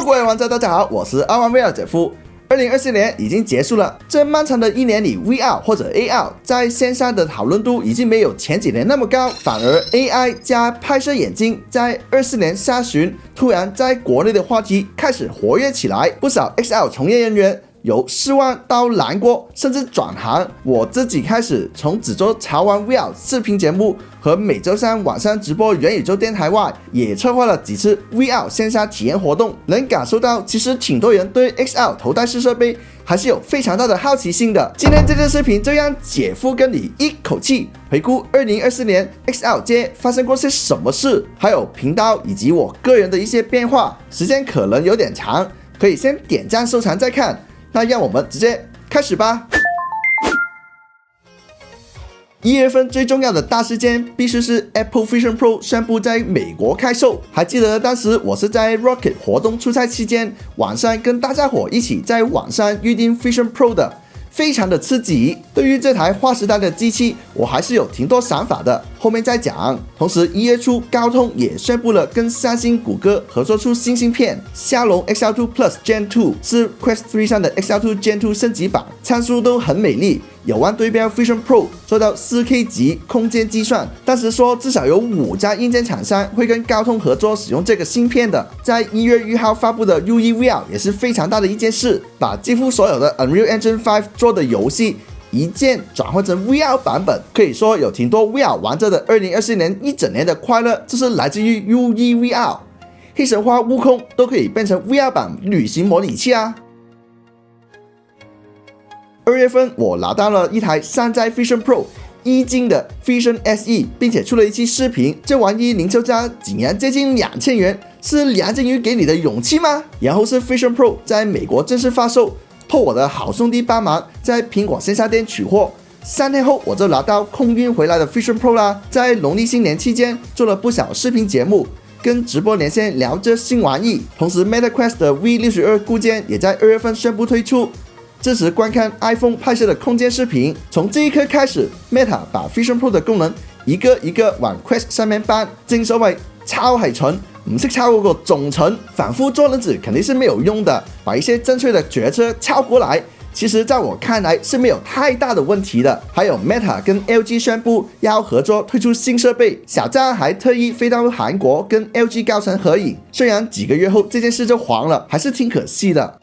各位玩家大家好，我是阿万 VR 姐夫。2024年已经结束了，这漫长的一年里 ，VR 或者 AR 在线上的讨论度已经没有前几年那么高，反而 AI 加拍摄眼镜在24年下旬突然在国内的话题开始活跃起来，不少 XR 从业人员由失望到难过，甚至转行。我自己开始从只做潮玩 VR 视频节目和每周三晚上直播元宇宙电台外，也策划了几次 VR 线下体验活动，能感受到其实挺多人对 XR 头戴式设备还是有非常大的好奇心的。今天这支视频就让姐夫跟你一口气回顾2024年 XR 界发生过些什么事，还有频道以及我个人的一些变化。时间可能有点长，可以先点赞收藏再看。那让我们直接开始吧。1月份最重要的大事件必须是 Apple Vision Pro 宣布在美国开售。还记得当时我是在 Rocket 活动出差期间，晚上跟大家伙一起在网上预定 Vision Pro 的，非常的刺激。对于这台划时代的机器，我还是有挺多想法的，后面再讲。同时1月初，高通也宣布了跟三星、谷歌合作出新芯片，骁龙 XL2 Plus Gen 2是 Quest 3上的 XL2 Gen 2升级版，参数都很美丽，有望对标 Vision Pro 做到 4K 级空间计算。当时说至少有5家硬件厂商会跟高通合作使用这个芯片的。在1月1号发布的 UE VR 也是非常大的一件事，把几乎所有的 Unreal Engine 5做的游戏一键转换成 VR 版本，可以说有挺多 VR 玩家的2024年一整年的快乐，就是来自于 UE VR。黑神话、悟空都可以变成 VR 版旅行模拟器啊。2月份我拿到了一台山寨 Vision Pro 1金的 Vision SE， 并且出了一期视频，这玩意零售价竟然接近2000元，是梁静茹给你的勇气吗？然后是 Vision Pro 在美国正式发售，托我的好兄弟帮忙在苹果线下店取货，3天后我就拿到空运回来的 Vision Pro 啦。在农历新年期间做了不少视频节目，跟直播连线聊这新玩意。同时 Meta Quest 的 V62 固件也在2月份宣布推出，支持观看 iPhone 拍摄的空间视频。从这一刻开始 Meta 把 Vision Pro 的功能一个一个往 Quest 上面搬，正所謂抄係蠢，唔識抄嗰個仲蠢。反复做人子肯定是没有用的，把一些正确的决策抄过来，其实在我看来是没有太大的问题的。还有 Meta 跟 LG 宣布要合作推出新设备，小张还特意飞到韩国跟 LG 高层合影。虽然几个月后这件事就黄了，还是挺可惜的。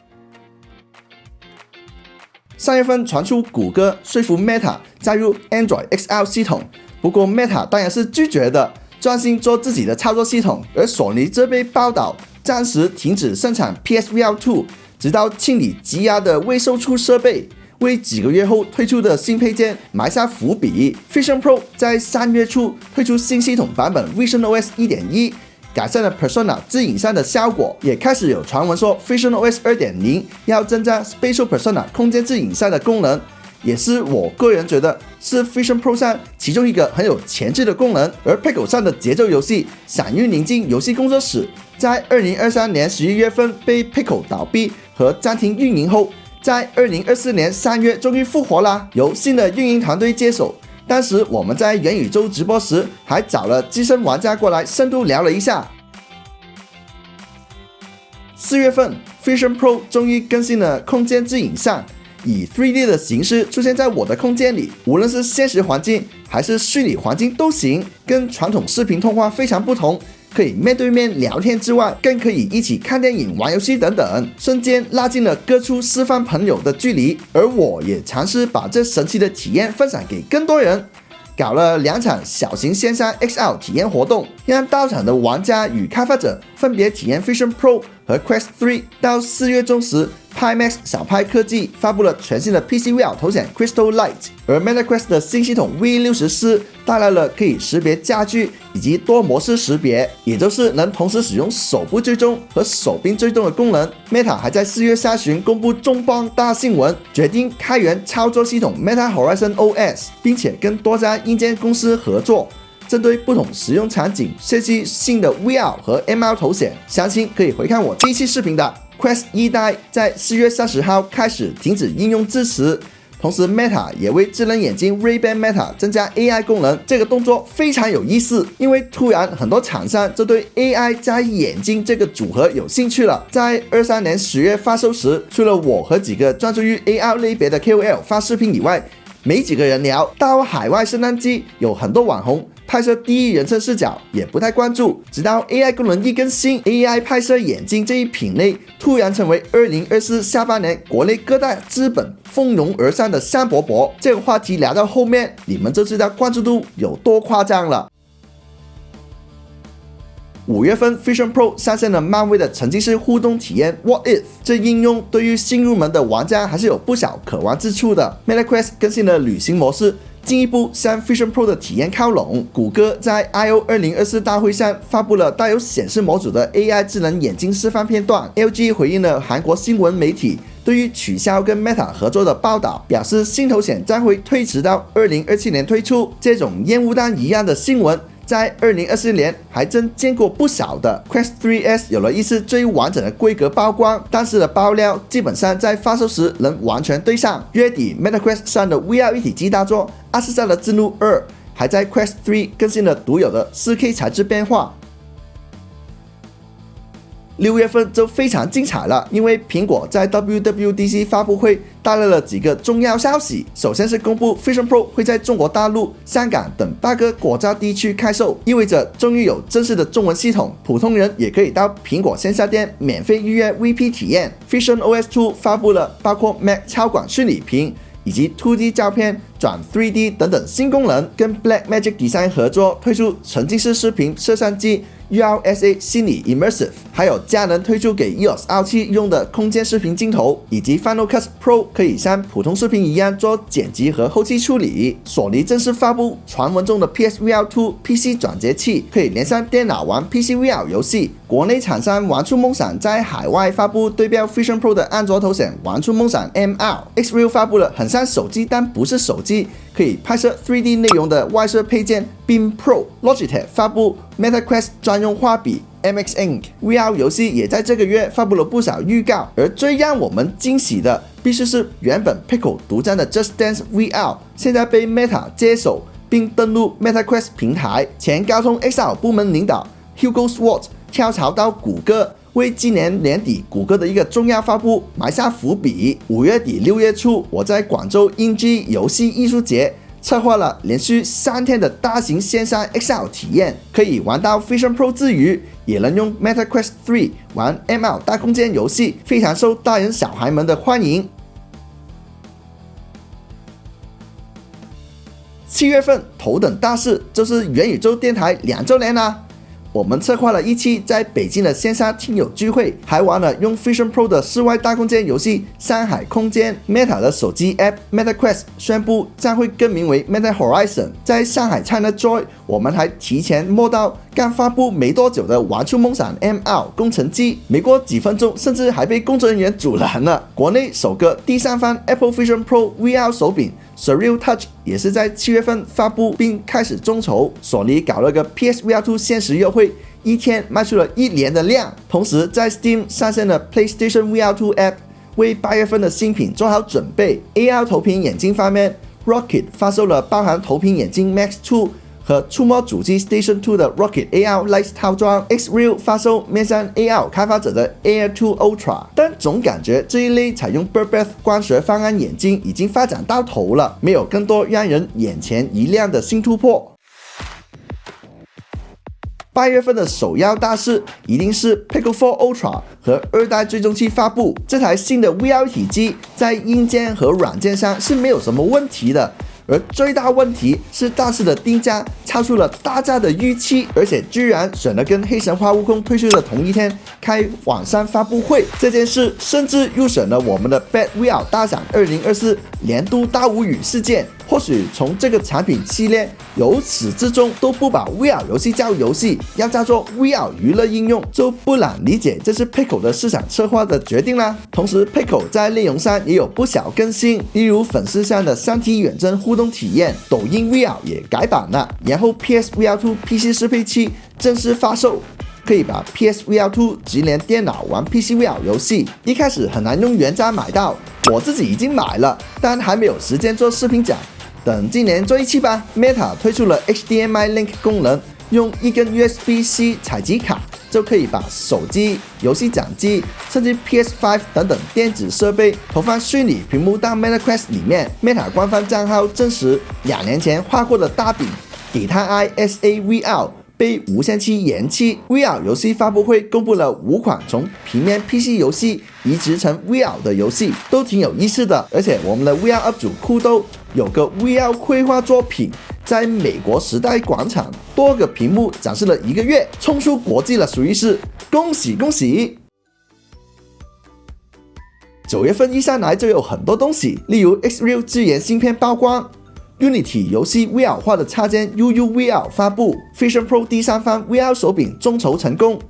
3月份传出谷歌说服 Meta 加入 Android XL 系统，不过 Meta 当然是拒绝的，专心做自己的操作系统。而索尼这被报道暂时停止生产 PSVR 2，直到清理积压的未售出设备，为几个月后推出的新配件埋下伏笔。Vision Pro 在3月初推出新系统版本 Vision OS 1.1，改善了 Persona 自影像的效果，也开始有传闻说 Vision OS 2.0 要增加 Spatial Persona 空间自影像的功能，也是我个人觉得是 Vision Pro 上其中一个很有潜质的功能。而 Pico 上的节奏游戏闪域宁静游戏工作室在2023年11月份被 Pico 倒闭和暂停运营后，在2024年3月终于复活啦，由新的运营团队接手。当时我们在元宇宙直播时还找了资深玩家过来深度聊了一下。4月份 Vision Pro 终于更新了空间自影像，以 3D 的形式出现在我的空间里，无论是现实环境还是虚拟环境都行，跟传统视频通话非常不同，可以面对面聊天之外，更可以一起看电影、玩游戏等等，瞬间拉近了各处释放朋友的距离。而我也尝试把这神奇的体验分享给更多人，搞了2场小型线上 XR 体验活动，让到场的玩家与开发者分别体验 Vision Pro 和 Quest 3。到4月中时，Pimax 小派科技发布了全新的 PCVR 头显 Crystal Light， 而 Meta Quest 的新系统 V64 带来了可以识别家具以及多模式识别，也就是能同时使用手部追踪和手柄追踪的功能。Meta 还在4月下旬公布重磅大新闻，决定开源操作系统 Meta Horizon OS， 并且跟多家硬件公司合作，针对不同使用场景设计新的 VR 和 MR 头显。详情可以回看我第一期视频的。Quest 1代在4月30号开始停止应用支持，同时 Meta 也为智能眼镜 Ray-Ban Meta 增加 AI 功能，这个动作非常有意思，因为突然很多厂商就对 AI 加眼镜这个组合有兴趣了。在23年10月发售时，除了我和几个专注于 AR 类别的 KOL 发视频以外，没几个人聊。到海外圣诞季，有很多网红拍摄第一人称视角也不太关注，直到 AI 功能一更新， AI 拍摄眼镜这一品类突然成为2024下半年国内各大资本蜂拥而上的香饽饽。这个话题聊到后面，你们就知道关注度有多夸张了。5月份 Vision Pro 上线了漫威的沉浸式互动体验 What If， 这应用对于新入门的玩家还是有不少可玩之处的。 MetaQuest 更新了旅行模式，进一步向 Vision Pro 的体验靠拢。谷歌在 I/O 2024大会上发布了带有显示模组的 AI 智能眼镜示范片段。 LG 回应了韩国新闻媒体对于取消跟 Meta 合作的报道，表示新头显将会推迟到2027年推出。这种烟雾弹一样的新闻在2024年还真见过不少的。 Quest 3S 有了一次最完整的规格曝光，但是的爆料基本上在发售时能完全对上。月底 MetaQuest 上的 VR 一体机大作《阿斯萨的之怒2》还在 Quest 3更新了独有的 4K 材质变化。6月份就非常精彩了，因为苹果在 WWDC 发布会带来了几个重要消息。首先是公布 Vision Pro 会在中国大陆、香港等8个国家地区开售，意味着终于有正式的中文系统，普通人也可以到苹果线下店免费预约 VP 体验。Vision OS 2发布了包括 Mac 超广虚拟屏以及 2D 照片转 3D 等等新功能，跟 Blackmagic Design 合作推出沉浸式视频摄像机 URSA 虚拟 Immersive， 还有佳能推出给 EOS R7 用的空间视频镜头，以及 Final Cut Pro 可以像普通视频一样做剪辑和后期处理。索尼正式发布传闻中的 PSVR 2 PC 转接器，可以连上电脑玩 PC VR 游戏。国内厂商玩出梦想在海外发布对标 Vision Pro 的安卓头显玩出梦想 MR。Xreal 发布了很像手机但不是手机，可以拍摄 3D 内容的外设配件 Beam Pro。Logitech 发布 MetaQuest 专用画笔 MX Ink。VR 游戏也在这个月发布了不少预告，而最让我们惊喜的必须是原本 Pico 独占的 Just Dance VR， 现在被 Meta 接手并登陆 MetaQuest 平台。前高通 XR 部门领导 Hugo Swartz 跳槽到谷歌，为今年年底谷歌的一个重要发布埋下伏笔。5月底6月初，我在广州英 G 游戏艺术节策划了连续3天的大型线上 XR 体验，可以玩到 Vision Pro 之余，也能用 MetaQuest 3玩 ML 大空间游戏，非常受大人小孩们的欢迎。7月份头等大事就是元宇宙电台2周年啦！我们策划了一期在北京的线下听友聚会，还玩了用 Vision Pro 的室外大空间游戏《山海空间》。Meta 的手机 App MetaQuest 宣布将会更名为 Meta Horizon。在上海 ChinaJoy， 我们还提前摸到刚发布没多久的玩出梦想 MR 工程机，没过几分钟，甚至还被工作人员阻拦了。国内首个第三方 Apple Vision Pro VR 手柄Surreal Touch 也是在7月份发布并开始众筹。索尼搞了个 PSVR 2限时优惠，一天卖出了1年的量。同时在 Steam 上线了 PlayStation VR 2 App， 为8月份的新品做好准备。AR 头屏眼镜方面， Rocket 发售了包含头屏眼镜 Max 2和触摸主机 Station 2的 Rocket AR Lite 套装。 Xreal 发售面向 AR 开发者的 Air 2 Ultra， 但总感觉这一类采用 Birdbath 光学方案眼镜已经发展到头了，没有更多让人眼前一亮的新突破。8月份的首要大事一定是 Pico 4 Ultra 和2代追踪器发布。这台新的 VR 体机在硬件和软件上是没有什么问题的，而最大问题是大肆的定价超出了大家的预期，而且居然选了跟黑神话悟空推出的同一天开网上发布会。这件事甚至入选了我们的 Bad VR 大赏2024年度大无语事件。或许从这个产品系列由始至终都不把 VR 游戏叫游戏，要叫做 VR 娱乐应用，就不难理解这是 Pico 的市场策划的决定啦。同时 Pico 在内容上也有不小更新，例如粉丝向的3体远征互动体验，抖音 VR 也改版了。然后 PSVR 2 PC 适配器正式发售，可以把 PSVR 2直连电脑玩 PC VR 游戏。一开始很难用原价买到，我自己已经买了，但还没有时间做视频讲，等今年做一期吧。Meta 推出了 HDMI Link 功能，用一根 USB-C 采集卡就可以把手机、游戏掌机，甚至 PS5 等等电子设备投放虚拟屏幕到 Meta Quest 里面。Meta 官方账号证实，2年前画过的大饼给他 ISA VR 被无限期延期。VR 游戏发布会公布了5款从平面 PC 游戏移植成 VR 的游戏，都挺有意思的。而且我们的 VR UP 主酷豆有个 VR 绘画作品，在美国时代广场多个屏幕展示了1个月，冲出国际了，属于是恭喜恭喜！9月份一上来就有很多东西，例如 Xreal 自研芯片曝光。Unity 游戏 VR 化的插件 UUVR 发布 ，Vision Pro 第3方 VR 手柄众筹成功。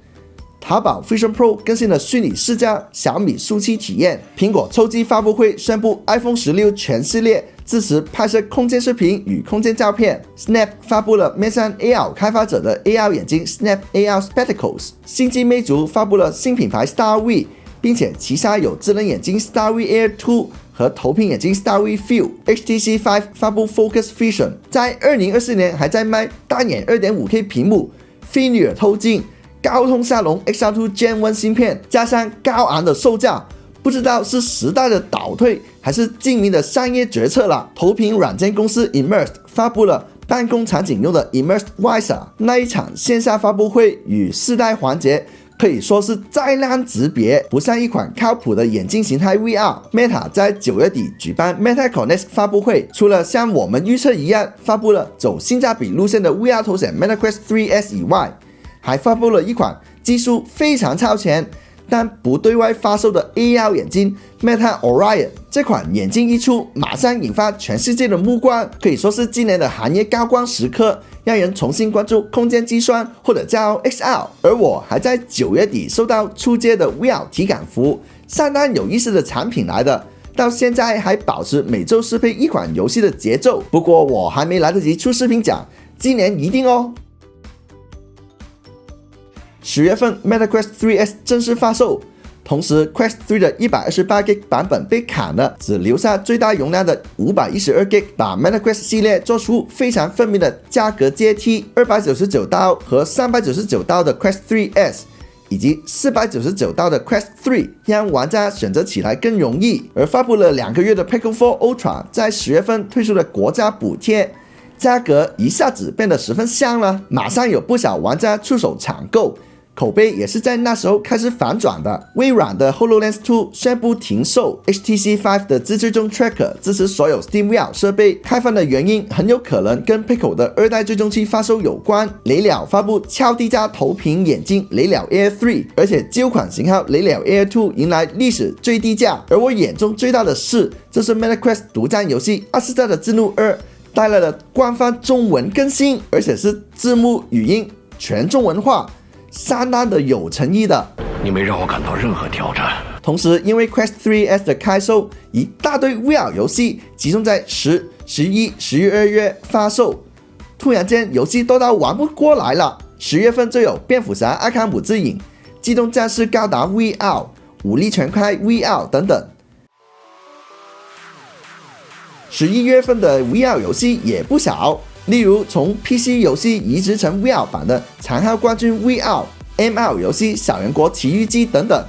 淘宝 Vision Pro 更新了虚拟视角小米舒淇体验。苹果秋季发布会宣布 iPhone 16全系列支持拍摄空间视频与空间照片。Snap 发布了面向 AR 开发者的 AR 眼镜 Snap AR Spectacles。星际魅族发布了新品牌 Starry， 并且旗下有智能眼镜 Starry Air 2。和头屏眼镜 Starry View。HTC Vive 发布 Focus Vision， 在2024年还在卖单眼 2.5K 屏幕、菲涅尔透镜、高通骁龙 X2 Gen 1芯片，加上高昂的售价，不知道是时代的倒退还是精明的商业决策了。投屏软件公司 Immersed 发布了办公场景用的 Immersed Visor， 那一场线下发布会与4代环节可以说是灾难级别，不像一款靠谱的眼镜形态 VR。Meta 在9月底举办 Meta Connect 发布会，除了像我们预测一样发布了走性价比路线的 VR 头显 Meta Quest 3S 以外，还发布了一款技术非常超前但不对外发售的 AR 眼镜 Meta Orion。 这款眼镜一出，马上引发全世界的目光，可以说是今年的行业高光时刻，让人重新关注空间计算或者叫 XR。 而我还在9月底收到出街的 VR 体感服，相当有意思的产品来的，到现在还保持每周适配一款游戏的节奏。不过我还没来得及出视频讲，今年一定哦。10月份 Meta Quest 3S 正式发售，同时 Quest 3的 128GB 版本被砍了，只留下最大容量的 512GB， 把 Meta Quest 系列做出非常分明的价格阶梯。$299和$399的 Quest 3S， 以及$499的 Quest 3， 让玩家选择起来更容易。而发布了2个月的 Pico 4 Ultra 在10月份推出了国家补贴，价格一下子变得十分香了，马上有不少玩家出手抢购，口碑也是在那时候开始反转的。微软的 HoloLens 2宣布停售。HTC Vive 的自追踪 Tracker 支持所有 SteamVR 设备，开放的原因很有可能跟 Pico 的2代追踪器发售有关。雷鸟发布超低价头屏眼镜雷鸟 Air 3， 而且旧款型号雷鸟 Air 2迎来历史最低价。而我眼中最大的是，这是 Meta Quest 独占游戏《24代的之怒2》带来了官方中文更新，而且是字幕语音全中文化，相当的有诚意的。你没让我感到任何挑战。同时，因为 Quest 3S 的开售，一大堆 VR 游戏集中在10、11、12月发售，突然间游戏多到玩不过来了。10月份就有蝙蝠侠、阿康姆之影、机动战士高达 VR、武力全开 VR 等等。11月份的 VR 游戏也不少，例如从 PC 游戏移植成 VR 版的长号冠军 VR、ML 游戏小人国奇遇记等等。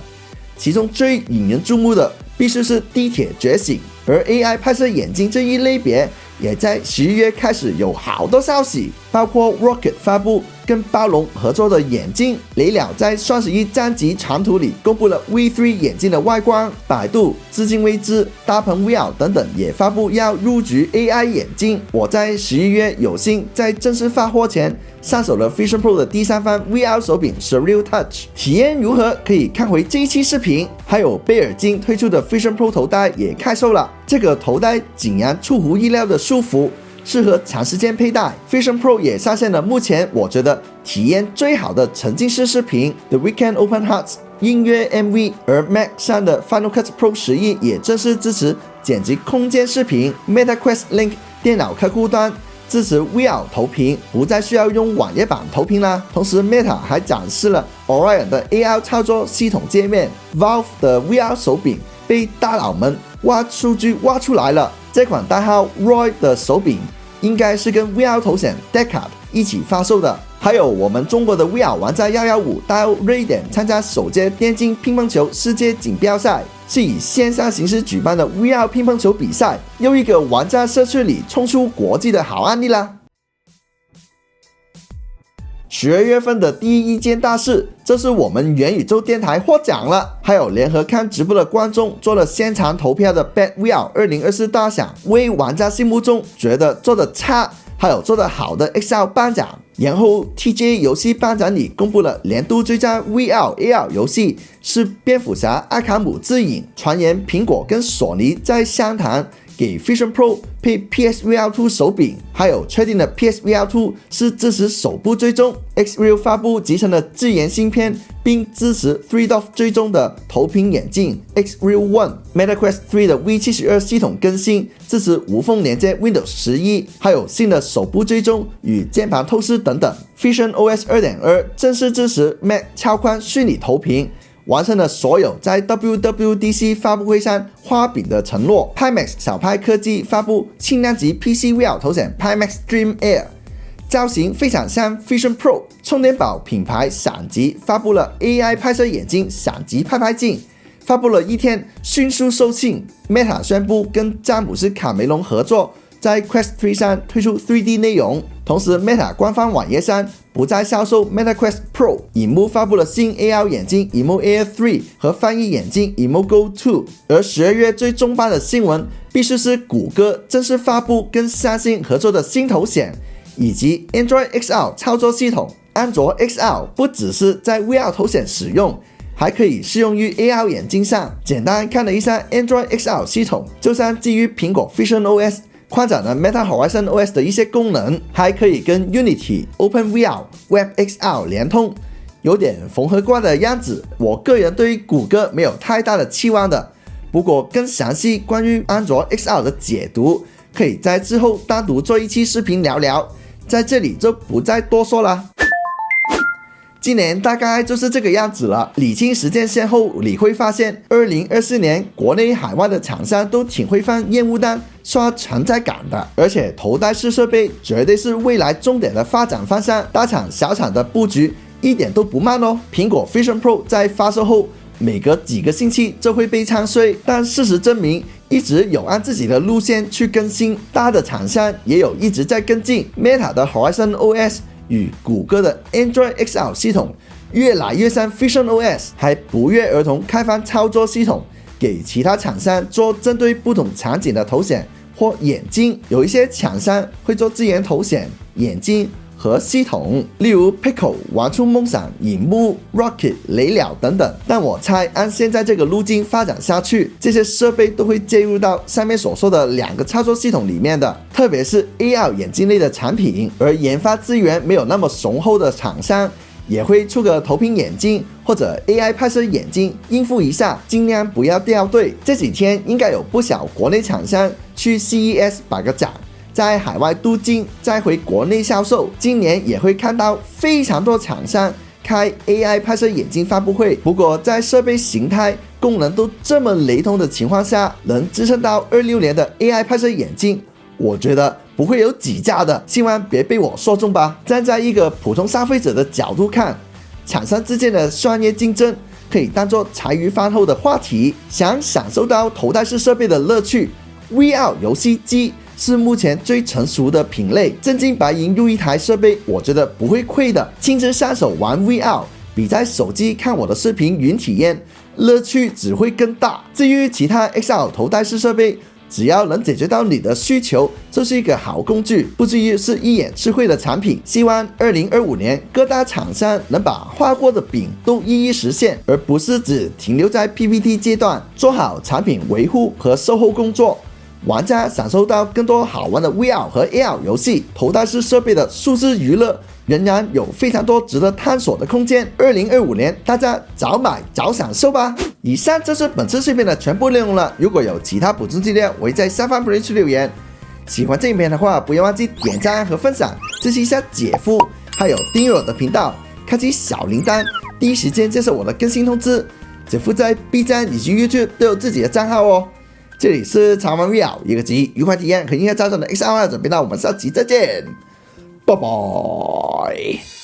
其中最引人注目的必须是地铁觉醒，而 AI 拍摄眼镜这一类别也在11月开始有好多消息，包括 Rocket 发布跟暴龙合作的眼镜，雷鸟在双11战级长途里公布了 V3 眼镜的外观，百度、至今未知、大鹏 VR 等等也发布要入局 AI 眼镜。我在11月有幸在正式发货前上手了 Vision Pro 的第3方 VR 手柄 Surreal Touch， 体验如何可以看回这一期视频。还有贝尔金推出的 Vision Pro 头戴也开售了，这个头戴竟然出乎意料的舒服，适合长时间佩戴。 Vision Pro 也上线了目前我觉得体验最好的沉浸式视频 The Weeknd Open Hearts 音乐 MV， 而 Mac 上的 Final Cut Pro 11也正式支持剪辑空间视频。 Meta Quest Link 电脑客户端支持 VR 投屏，不再需要用网页版投屏啦。同时 Meta 还展示了 Orion 的 AR 操作系统界面， Valve 的 VR 手柄被大佬们挖数据挖出来了，这款代号 Roy 的手柄应该是跟 VR 头显 Decade 一起发售的。还有我们中国的 VR 玩家115到瑞典参加首届电竞乒乓球世界锦标赛，是以线上形式举办的 VR 乒乓球比赛，又一个玩家社区里冲出国际的好案例啦。12月份的第一件大事，就是我们元宇宙电台获奖了，还有联合看直播的观众做了现场投票的 Bad VR 2024大奖，为玩家心目中觉得做得差还有做得好的 XR 颁奖。然后 TGA 游戏颁奖礼公布了年度最佳 VR AR 游戏是蝙蝠侠阿卡姆之影，传言苹果跟索尼在商谈给 Vision Pro 配 PSVR 2手柄，还有确定的 PSVR 2是支持手部追踪 ，Xreal 发布集成的自研芯片，并支持 3DoF 追踪的头屏眼镜 Xreal One。Meta Quest 3的 V72 系统更新，支持无缝连接 Windows 11，还有新的手部追踪与键盘透视等等。Vision OS 2.2 正式支持 Mac 超宽虚拟投屏，完成了所有在 WWDC 发布会上画饼的承诺。Pimax 小派科技发布轻量级 PC VR 头显 Pimax Dream Air， 造型非常像 Vision Pro。充电宝品牌闪极发布了 AI 拍摄眼镜闪极拍拍镜，发布了一天迅速售罄。Meta 宣布跟詹姆斯卡梅隆合作，在 Quest 3上推出 3D 内容。同时 Meta 官方网页上不再销售 Meta Quest Pro， 萤幕发布了新 AR 眼镜 Emo Air 3和翻译眼镜 Emo Go 2。而12月最重磅的新闻必须是谷歌正式发布跟三星合作的新头显，以及 Android XR 操作系统。安卓 XR 不只是在 VR 头显使用，还可以适用于 AR 眼镜上。简单看了一下 Android XR 系统，就像基于苹果 Vision OS 扩展了 Meta Horizon OS 的一些功能，还可以跟 Unity、OpenVR、WebXR 连通，有点缝合怪的样子。我个人对于谷歌没有太大的期望的，不过更详细关于安卓 XR 的解读，可以在之后单独做一期视频聊聊，在这里就不再多说了。今年大概就是这个样子了，理清时间线后，你会发现2024年国内海外的厂商都挺会放业务单刷存在感的，而且头戴式设备绝对是未来重点的发展方向，大厂小厂的布局一点都不慢哦。苹果 Vision Pro 在发售后每隔几个星期就会被唱衰，但事实证明一直有按自己的路线去更新，大的厂商也有一直在跟进。 Meta 的 Horizon OS 与谷歌的 Android XR 系统越来越像 Vision OS， 还不约而同开放操作系统给其他厂商做针对不同场景的头显或眼镜。有一些厂商会做自研头显、眼镜和系统，例如 Pico、玩出梦想、影幕、Rocket、雷鸟等等。但我猜按现在这个路径发展下去，这些设备都会接入到上面所说的2个操作系统里面的，特别是 AR 眼镜类的产品。而研发资源没有那么雄厚的厂商也会出个头屏眼镜或者 AI 拍摄眼镜应付一下，尽量不要掉队。这几天应该有不少国内厂商去 CES 摆个展，在海外镀金再回国内销售。今年也会看到非常多厂商开 AI 拍摄眼镜发布会，不过在设备形态功能都这么雷同的情况下，能支撑到26年的 AI 拍摄眼镜，我觉得不会有几家的，希望别被我说中吧。站在一个普通消费者的角度看，厂商之间的商业竞争可以当作茶余饭后的话题。想享受到头戴式设备的乐趣， VR 游戏机是目前最成熟的品类，真金白银入一台设备，我觉得不会亏的。亲自上手玩 VR， 比在手机看我的视频云体验乐趣只会更大。至于其他 XR 头戴式设备，只要能解决到你的需求，就是一个好工具，不至于是一眼吃亏的产品。希望2025年各大厂商能把画过的饼都一一实现，而不是只停留在 PPT 阶段，做好产品维护和售后工作。玩家享受到更多好玩的 VR 和 AR 游戏，头戴式设备的数字娱乐仍然有非常多值得探索的空间。2025年，大家早买早享受吧！以上就是本次视频的全部内容了。如果有其他补充资料，我会在下方评论区留言。喜欢这影片的话，不要忘记点赞和分享，支持一下姐夫，还有订阅我的频道，开启小铃铛，第一时间接受我的更新通知。姐夫在 B 站以及 YouTube 都有自己的账号哦。这里是长玩 VR 一个集愉快体验和音乐造成的 XR 准备到我们下集再见，拜拜。